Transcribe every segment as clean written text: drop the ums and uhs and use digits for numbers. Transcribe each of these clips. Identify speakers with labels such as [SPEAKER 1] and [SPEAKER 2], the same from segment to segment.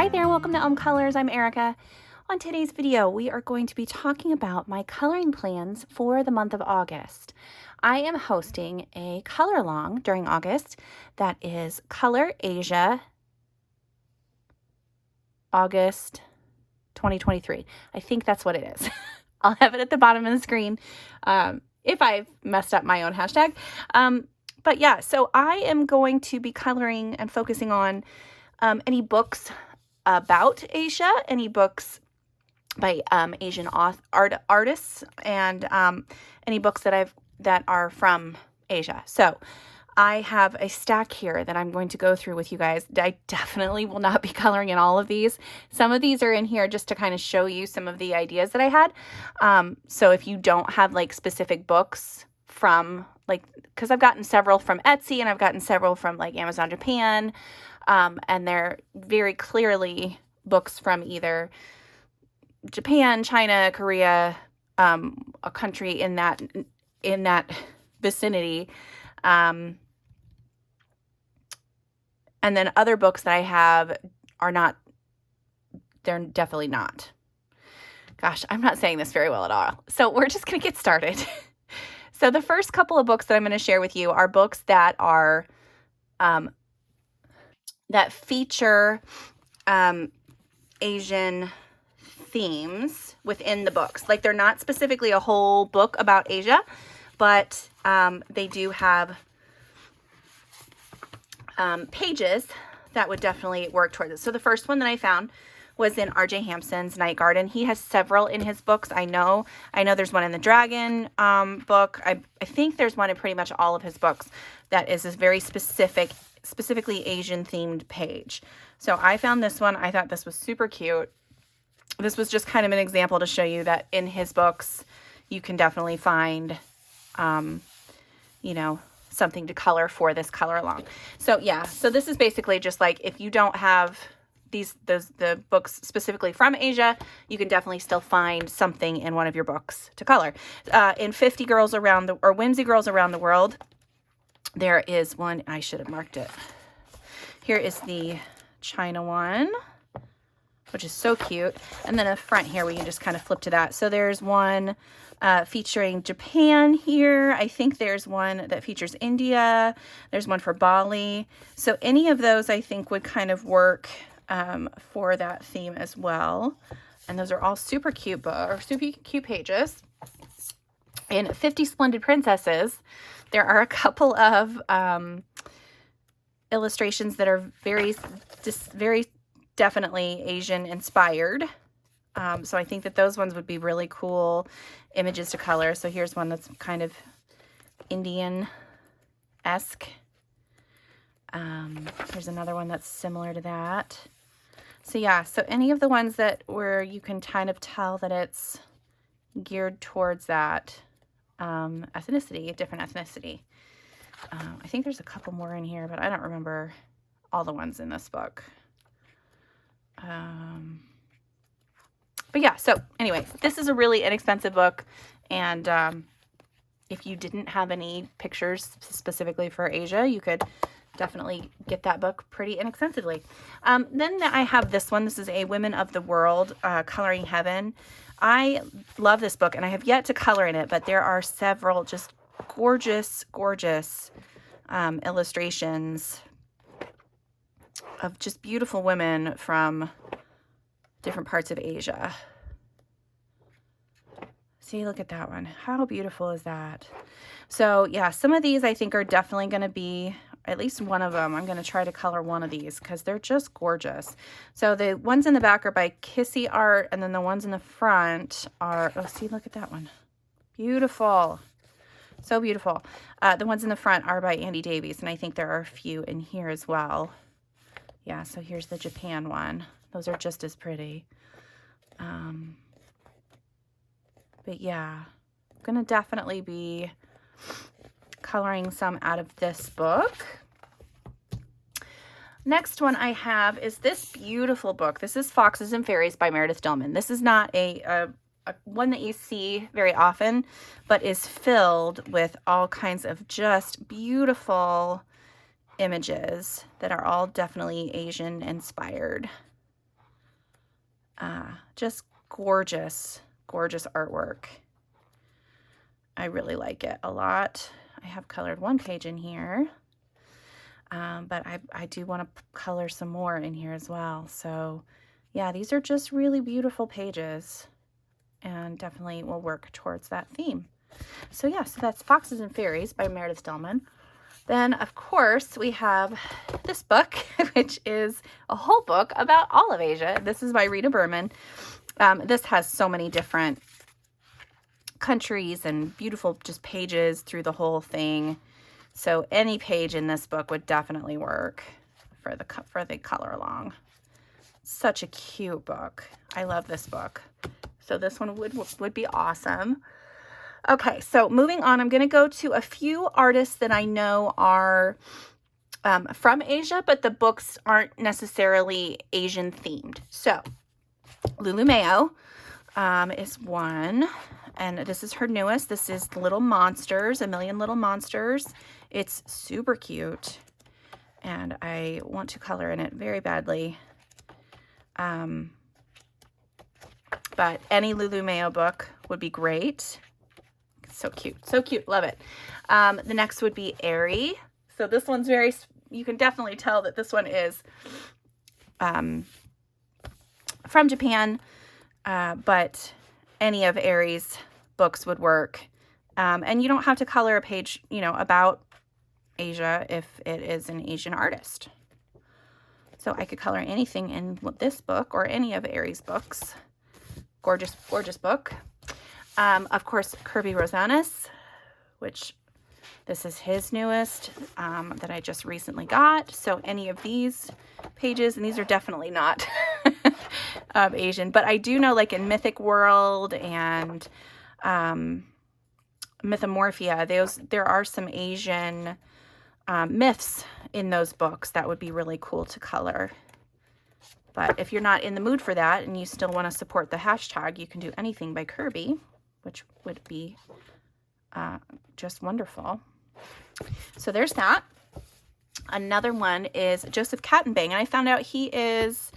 [SPEAKER 1] Hi there, welcome to Colors. I'm Erica. On today's video, we are going to be talking about my coloring plans for the month of August. I am hosting a color along during August that is Color Asia August 2023. I think that's what it is. I'll have it at the bottom of the screen if I've messed up my own hashtag. But yeah, so I am going to be coloring and focusing on any books about Asia, any books by Asian artists, and any books that are from Asia. So I have a stack here that I'm going to go through with you guys. I definitely will not be coloring in all of these. Some of these are in here just to kind of show you some of the ideas that I had. So if you don't have like specific books from because I've gotten several from Etsy and I've gotten several from like Amazon Japan, and they're very clearly books from either Japan, China, Korea, a country in that vicinity. And then other books that I have are not, they're definitely not. Gosh, I'm not saying this very well at all. So we're just going to get started. So the first couple of books that I'm going to share with you are books that are, that feature Asian themes within the books. Like they're not specifically a whole book about Asia, but they do have pages that would definitely work towards it. So the first one that I found was in R.J. Hampson's Night Garden. He has several in his books. I know there's one in the Dragon book. I think there's one in pretty much all of his books that is this very specifically Asian themed page. So I found this one. I thought this was super cute. This was just kind of an example to show you that in his books, you can definitely find, something to color for this color along. So yeah, so this is basically just like if you don't have the books specifically from Asia, you can definitely still find something in one of your books to color. In 50 Girls Around or Whimsy Girls Around the World, there is one. I should have marked it. Here is the China one, which is so cute. And then a front here where you just kind of flip to that. So there's one featuring Japan here. I think there's one that features India. There's one for Bali. So any of those I think would kind of work for that theme as well. And those are all super cute pages. In 50 Splendid Princesses, there are a couple of illustrations that are very definitely Asian inspired. So I think that those ones would be really cool images to color. So here's one that's kind of Indian-esque. Here's another one that's similar to that. So yeah, so any of the ones where you can kind of tell that it's geared towards that ethnicity, different ethnicity. I think there's a couple more in here, but I don't remember all the ones in this book. But yeah, so anyway, this is a really inexpensive book, and if you didn't have any pictures specifically for Asia, you could definitely get that book pretty inexpensively. Then I have this one. This is a Women of the World, Coloring Heaven. I love this book, and I have yet to color in it, but there are several just gorgeous, gorgeous illustrations of just beautiful women from different parts of Asia. See, look at that one. How beautiful is that? So yeah, some of these I think are definitely going to be, at least one of them, I'm going to try to color one of these because they're just gorgeous. So the ones in the back are by Kissy Art, and then the ones in the front are, oh, see, look at that one. Beautiful. So beautiful. The ones in the front are by Andy Davies, and I think there are a few in here as well. Yeah, so here's the Japan one. Those are just as pretty. But yeah, I'm going to definitely be coloring some out of this book. Next one I have is this beautiful book. This is Foxes and Fairies by Meredith Dillman. This is not a one that you see very often, but is filled with all kinds of just beautiful images that are all definitely Asian inspired. Just gorgeous, gorgeous artwork. I really like it a lot. I have colored one page in here, but I do want to color some more in here as well. So yeah, these are just really beautiful pages and definitely will work towards that theme. So yeah, so that's Foxes and Fairies by Meredith Stillman. Then, of course, we have this book, which is a whole book about all of Asia. This is by Rita Berman. This has so many different countries and beautiful just pages through the whole thing. So any page in this book would definitely work for the color along. Such a cute book. I love this book. So this one would be awesome. Okay, so moving on, I'm going to go to a few artists that I know are from Asia, but the books aren't necessarily Asian themed. So Lulu Mayo is one, and this is her newest. This is Little Monsters, A Million Little Monsters. It's super cute, and I want to color in it very badly. But any Lulu Mayo book would be great. So cute, so cute, love it. The next would be Airy. So this one's you can definitely tell that this one is from Japan, but any of Airy's books would work. And you don't have to color a page, about Asia if it is an Asian artist. So I could color anything in this book or any of Airy's books. Gorgeous, gorgeous book. Of course, Kirby Rosanis, which this is his newest that I just recently got. So any of these pages, and these are definitely not Asian, but I do know like in Mythic World and Mythomorphia, there are some Asian myths in those books that would be really cool to color. But if you're not in the mood for that and you still want to support the hashtag, you can do anything by Kirby, which would be just wonderful. So there's that. Another one is Joseph Catenbang, and I found out he is,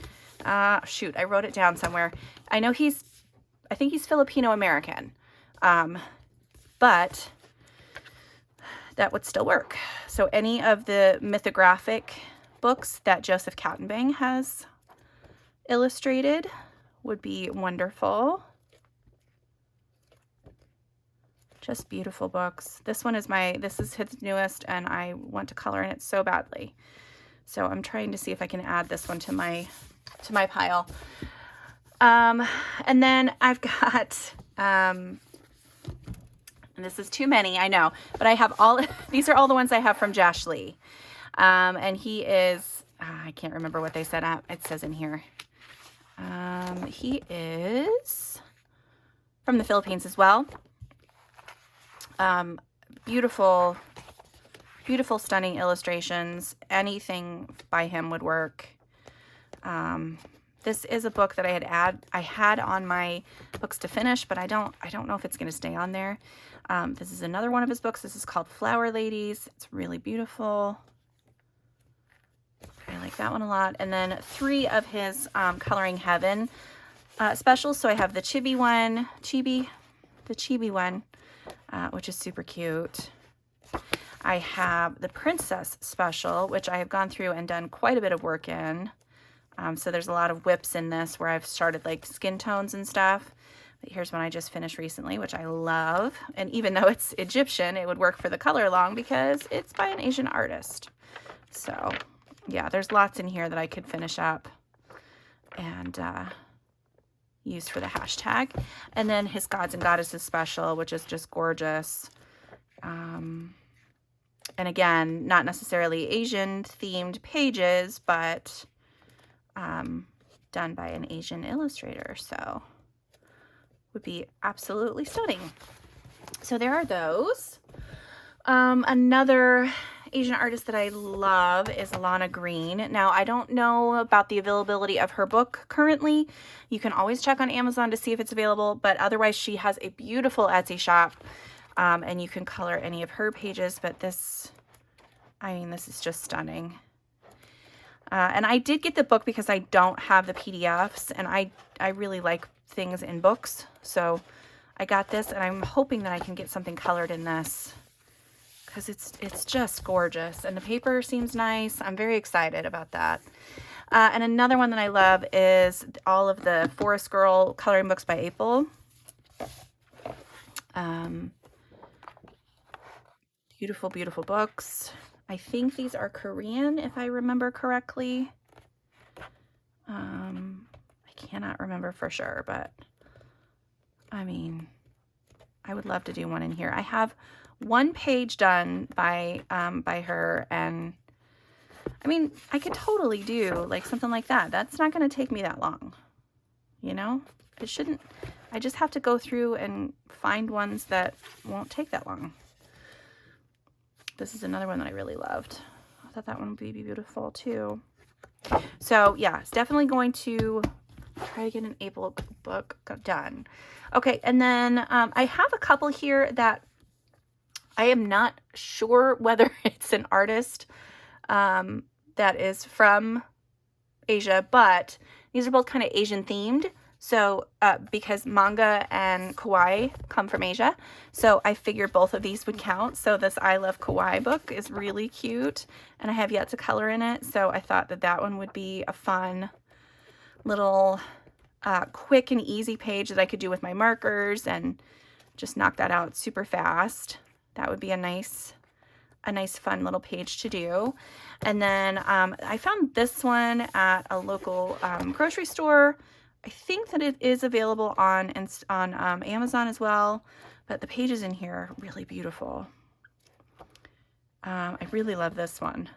[SPEAKER 1] shoot, I wrote it down somewhere. I know I think he's Filipino-American, but that would still work. So any of the mythographic books that Joseph Catenbang has illustrated would be wonderful. Just beautiful books. This is his newest, and I want to color in it so badly. So I'm trying to see if I can add this one to my pile. And then I've got, and this is too many, I know, but I have these are all the ones I have from Josh Lee. And he is, I can't remember what they said. It says in here. He is from the Philippines as well. Beautiful, beautiful, stunning illustrations. Anything by him would work. This is a book that I had on my books to finish, but I don't know if it's going to stay on there. This is another one of his books. This is called Flower Ladies. It's really beautiful. I like that one a lot. And then 3 of his Coloring Heaven specials. So I have the Chibi one, which is super cute. I have the Princess special, which I have gone through and done quite a bit of work in. So there's a lot of whips in this where I've started like skin tones and stuff. But here's one I just finished recently, which I love. And even though it's Egyptian, it would work for the color along because it's by an Asian artist. So yeah, there's lots in here that I could finish up and use for the hashtag. And then his Gods and Goddesses special, which is just gorgeous. And again, not necessarily Asian themed pages, but done by an Asian illustrator. So would be absolutely stunning. So there are those. Another Asian artist that I love is Alana Green. Now, I don't know about the availability of her book currently. You can always check on Amazon to see if it's available, but otherwise she has a beautiful Etsy shop, and you can color any of her pages, but this is just stunning. And I did get the book because I don't have the PDFs, and I really like things in books. So I got this, and I'm hoping that I can get something colored in this because it's just gorgeous. And the paper seems nice. I'm very excited about that. And another one that I love is all of the Forest Girl coloring books by April. Beautiful, beautiful books. I think these are Korean, if I remember correctly. I cannot remember for sure, but I mean, I would love to do one in here. I have one page done by her, and I mean, I could totally do like something like that. That's not going to take me that long, you know? It shouldn't. I just have to go through and find ones that won't take that long. This is another one that I really loved. I thought that one would be beautiful too. So yeah, it's definitely going to try to get an April book done. Okay, and then I have a couple here that I am not sure whether it's an artist that is from Asia, but these are both kind of Asian themed. So because manga and kawaii come from Asia, so I figured both of these would count. So this I Love Kawaii book is really cute, and I have yet to color in it. So I thought that that one would be a fun little quick and easy page that I could do with my markers and just knock that out super fast. That would be a nice fun little page to do. And then I found this one at a local grocery store. I think that it is available on Amazon as well, but the pages in here are really beautiful. I really love this one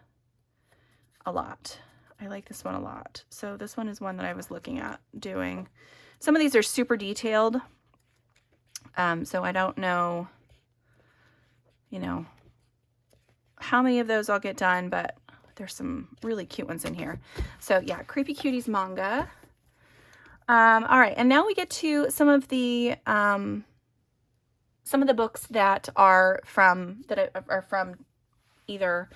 [SPEAKER 1] a lot. I like this one a lot. So this one is one that I was looking at doing. Some of these are super detailed, so I don't know, you know, how many of those I'll get done, but there's some really cute ones in here. So yeah, Creepy Cuties manga. All right, and now we get to some of the books that are from either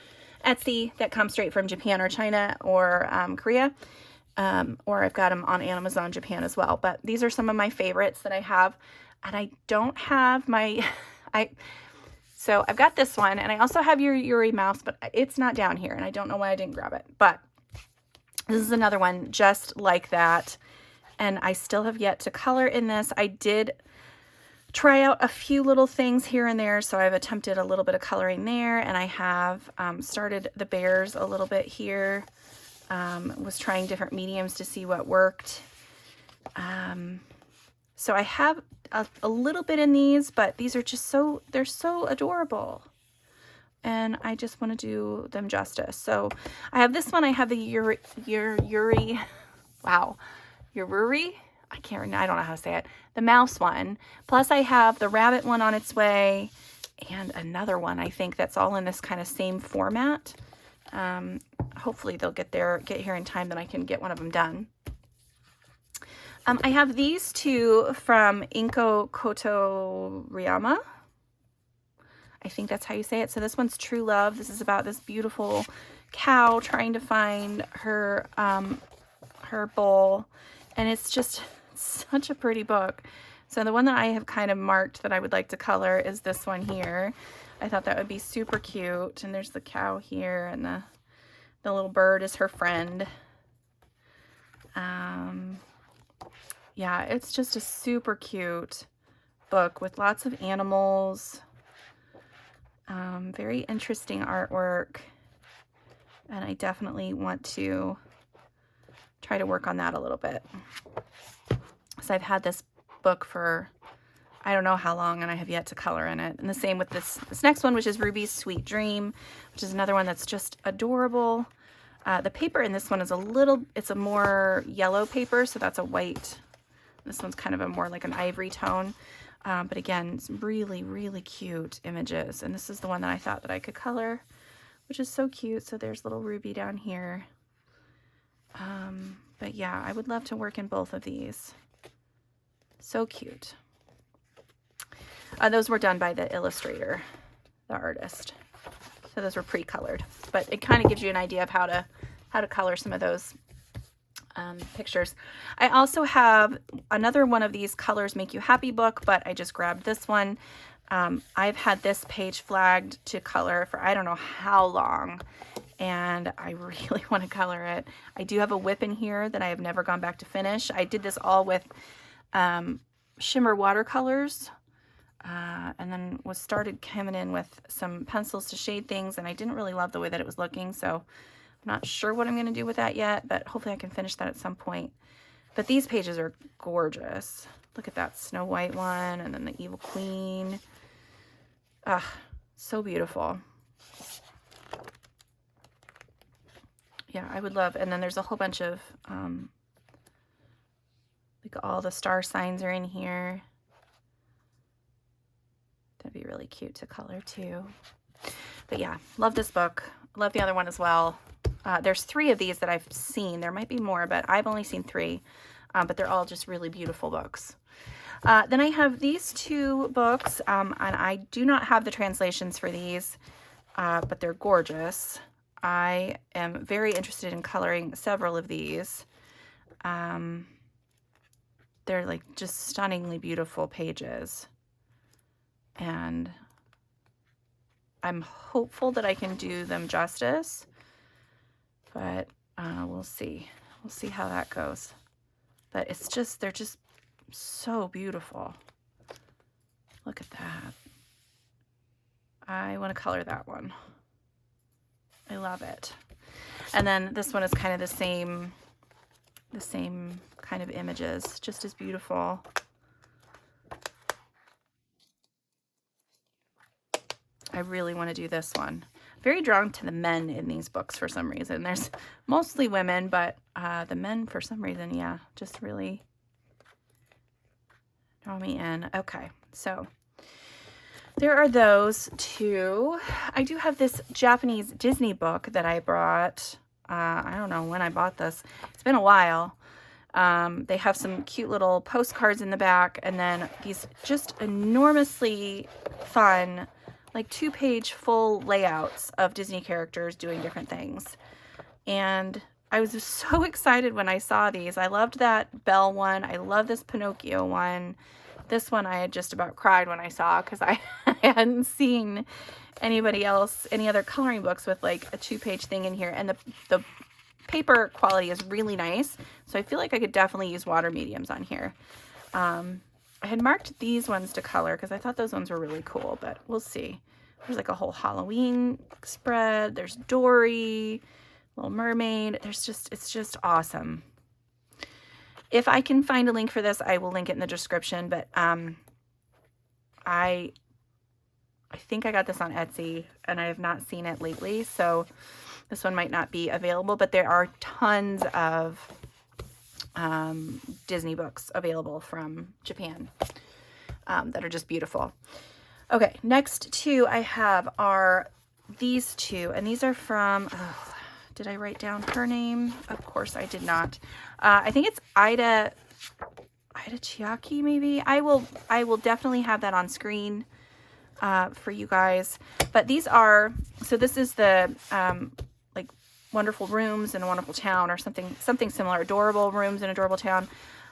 [SPEAKER 1] Etsy that come straight from Japan or China or Korea, or I've got them on Amazon Japan as well. But these are some of my favorites that I have, and I don't have my so I've got this one, and I also have your Yuri mouse, but it's not down here, and I don't know why I didn't grab it. But this is another one just like that. And I still have yet to color in this. I did try out a few little things here and there, so I've attempted a little bit of coloring there, and I have started the bears a little bit here. Was trying different mediums to see what worked. So I have a little bit in these, but these are just they're so adorable. And I just want to do them justice. So I have this one. I have the Yuri, wow. Yuri, I don't know how to say it, the mouse one. Plus I have the rabbit one on its way, and another one I think that's all in this kind of same format. Hopefully they'll get here in time that I can get one of them done. I have these two from Inco Kotoriyama. I think that's how you say it. So this one's True Love. This is about this beautiful cow trying to find her bowl. And it's just such a pretty book. So the one that I have kind of marked that I would like to color is this one here. I thought that would be super cute. And there's the cow here, and the little bird is her friend. Yeah, it's just a super cute book with lots of animals. Very interesting artwork. And I definitely want to try to work on that a little bit. So I've had this book for I don't know how long, and I have yet to color in it. And the same with this next one, which is Ruby's Sweet Dream, which is another one that's just adorable. The paper in this one is it's a more yellow paper, so that's a white. This one's kind of a more like an ivory tone. But again, it's really, really cute images. And this is the one that I thought that I could color, which is so cute. So there's little Ruby down here. But yeah, I would love to work in both of these. So cute. Those were done by the illustrator, the artist. So those were pre-colored. But it kind of gives you an idea of how to how to color some of those pictures. I also have another one of these Colors Make You Happy book, but I just grabbed this one. I've had this page flagged to color for I don't know how long, and I really want to color it. I do have a whip in here that I have never gone back to finish. I did this all with shimmer watercolors, and then started coming in with some pencils to shade things, and I didn't really love the way that it was looking, so I'm not sure what I'm going to do with that yet, but hopefully I can finish that at some point. But these pages are gorgeous. Look at that Snow White one, and then the Evil Queen. Ah, so beautiful. Yeah, I would love, and then there's a whole bunch of, like all the star signs are in here. That'd be really cute to color too. But yeah, love this book. Love the other one as well. There's 3 of these that I've seen. There might be more, but I've only seen 3. But they're all just really beautiful books. Then I have these 2 books, and I do not have the translations for these, but they're gorgeous. I am very interested in coloring several of these. They're like just stunningly beautiful pages. And I'm hopeful that I can do them justice, but we'll see. We'll see how that goes. But it's just, they're just so beautiful. Look at that. I want to color that one. I love it. And then this one is kind of the same kind of images, just as beautiful. I really want to do this one. Very drawn to the men in these books for some reason. There's mostly women, but the men for some reason, yeah, just really draw me in. Okay, so there are those 2. I do have this Japanese Disney book that I brought. I don't know when I bought this. It's been a while. They have some cute little postcards in the back, and then these just enormously fun, like 2-page full layouts of Disney characters doing different things. And I was just so excited when I saw these. I loved that Belle one. I love this Pinocchio one. This one I had just about cried when I saw, because I hadn't seen anybody else, any other coloring books with like a 2-page thing in here. And the paper quality is really nice. So I feel like I could definitely use water mediums on here. I had marked these ones to color because I thought those ones were really cool, but we'll see. There's like a whole Halloween spread. There's Dory, Little Mermaid. It's just awesome. If I can find a link for this, I will link it in the description, but I think I got this on Etsy and I have not seen it lately, so this one might not be available, but there are tons of Disney books available from Japan that are just beautiful. Okay, next 2 I have are these 2, and these are from, did I write down her name? Of course I did not. I think it's Ida Chiaki, maybe. I will definitely have that on screen for you guys. But these are, so this is the like Wonderful Rooms in a Wonderful Town, or something similar. Adorable Rooms in Adorable Town.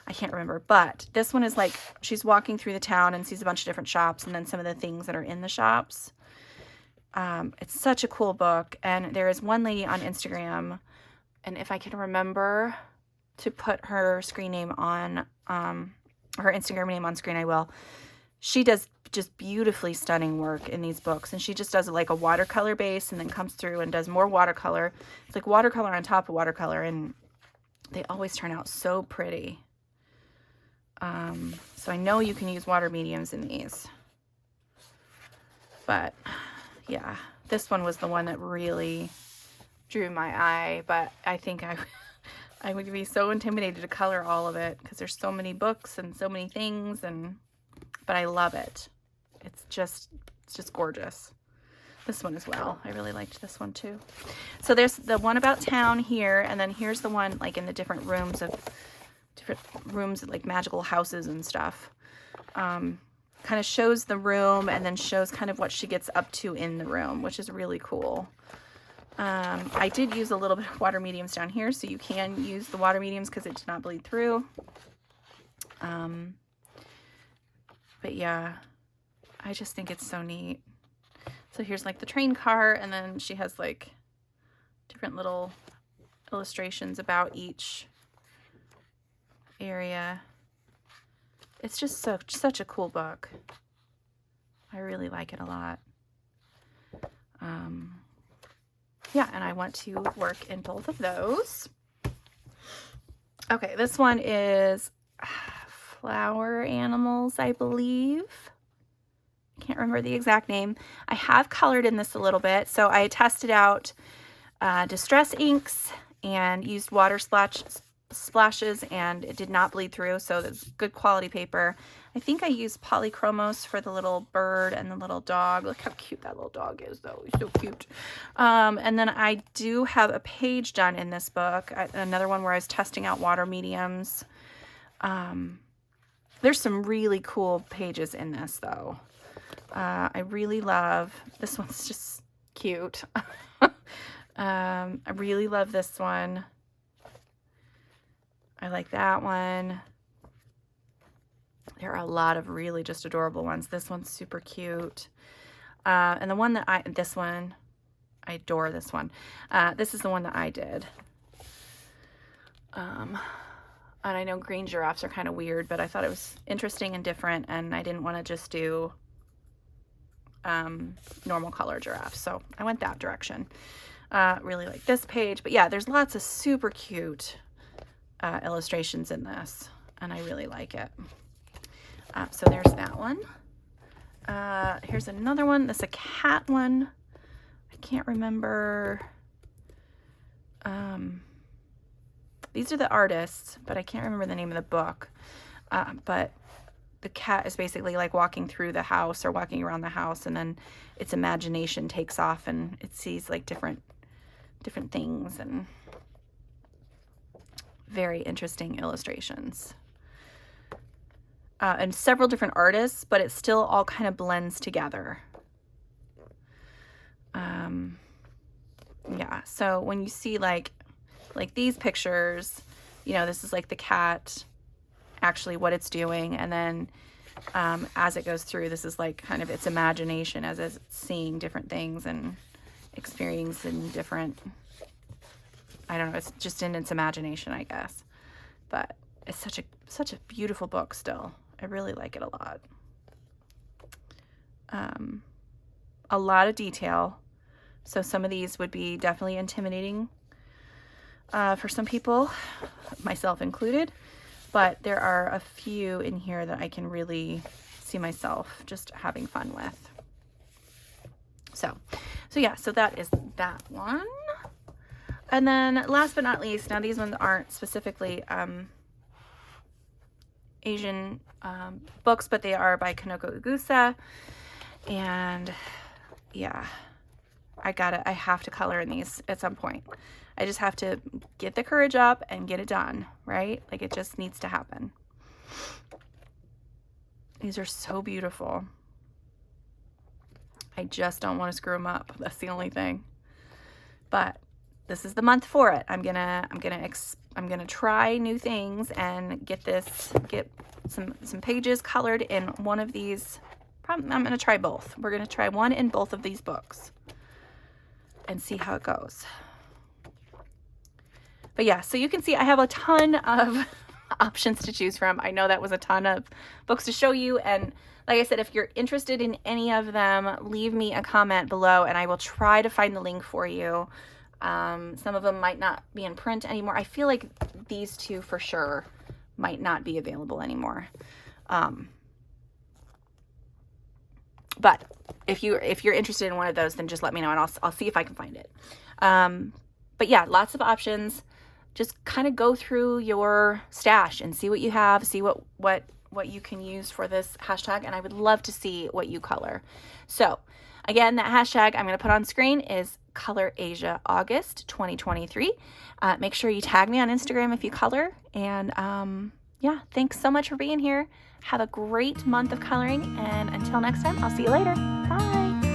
[SPEAKER 1] I can't remember, but this one is like she's walking through the town and sees a bunch of different shops, and then some of the things that are in the shops. It's such a cool book, and there is one lady on Instagram, and if I can remember to put her screen name on, her Instagram name on screen, I will. She does just beautifully stunning work in these books, and she just does like a watercolor base and then comes through and does more watercolor. It's like watercolor on top of watercolor, and they always turn out so pretty. So I know you can use water mediums in these, but yeah, this one was the one that really drew my eye, but I think I would be so intimidated to color all of it because there's so many books and so many things, but I love it. It's just gorgeous. This one as well. I really liked this one too. So there's the one about town here, and then here's the one like in the different rooms like magical houses and stuff. Kind of shows the room and then shows kind of what she gets up to in the room, which is really cool. I did use a little bit of water mediums down here, so you can use the water mediums because it did not bleed through. But yeah, I just think it's so neat. So here's like the train car, and then she has like different little illustrations about each area. It's just such a cool book. I really like it a lot. Yeah, and I want to work in both of those. Okay, this one is Flower Animals, I believe. Can't remember the exact name. I have colored in this a little bit. So I tested out distress inks and used water splashes, and it did not bleed through, so it's good quality paper. I think I used polychromos for the little bird and the little dog. Look how cute that little dog is, though. He's so cute. And then I do have a page done in this book, another one where I was testing out water mediums. There's some really cool pages in this, though. I really love, this one's just cute. I really love this one. I like that one. There are a lot of really just adorable ones. This one's super cute. And the one that I adore this one. This is the one that I did. And I know green giraffes are kind of weird, but I thought it was interesting and different, and I didn't want to just do normal color giraffes, so I went that direction. Really like this page, but yeah, there's lots of super cute illustrations in this, and I really like it. So there's that one. Here's another one. This is a cat one. I can't remember. These are the artists, but I can't remember the name of the book. But the cat is basically like walking through the house or walking around the house, and then its imagination takes off and it sees like different things, and very interesting illustrations. And several different artists, but it still all kind of blends together. Yeah, so when you see like these pictures, you know, this is like the cat actually what it's doing, and then as it goes through, this is like kind of its imagination as it's seeing different things and experiencing different, I don't know, it's just in its imagination, I guess. But it's such a beautiful book still. I really like it a lot. A lot of detail. So some of these would be definitely intimidating for some people, myself included. But there are a few in here that I can really see myself just having fun with. So yeah, so that is that one. And then last but not least, now these ones aren't specifically Asian books, but they are by Kanoko Ugusa. And yeah, I have to color in these at some point. I just have to get the courage up and get it done, right? Like, it just needs to happen. These are so beautiful. I just don't want to screw them up. That's the only thing. But this is the month for it. I'm gonna try new things and get some pages colored in one of these. I'm gonna try both. We're gonna try one in both of these books and see how it goes. But yeah, so you can see I have a ton of options to choose from. I know that was a ton of books to show you, and like I said, if you're interested in any of them, leave me a comment below and I will try to find the link for you. Some of them might not be in print anymore. I feel like these two for sure might not be available anymore. But if you're interested in one of those, then just let me know and I'll see if I can find it. But yeah, lots of options. Just kind of go through your stash and see what you have, see what you can use for this hashtag, and I would love to see what you color. So again, that hashtag I'm going to put on screen is Color Asia August 2023. Make sure you tag me on Instagram if you color, and yeah, thanks so much for being here. Have a great month of coloring, and until next time, I'll see you later. Bye.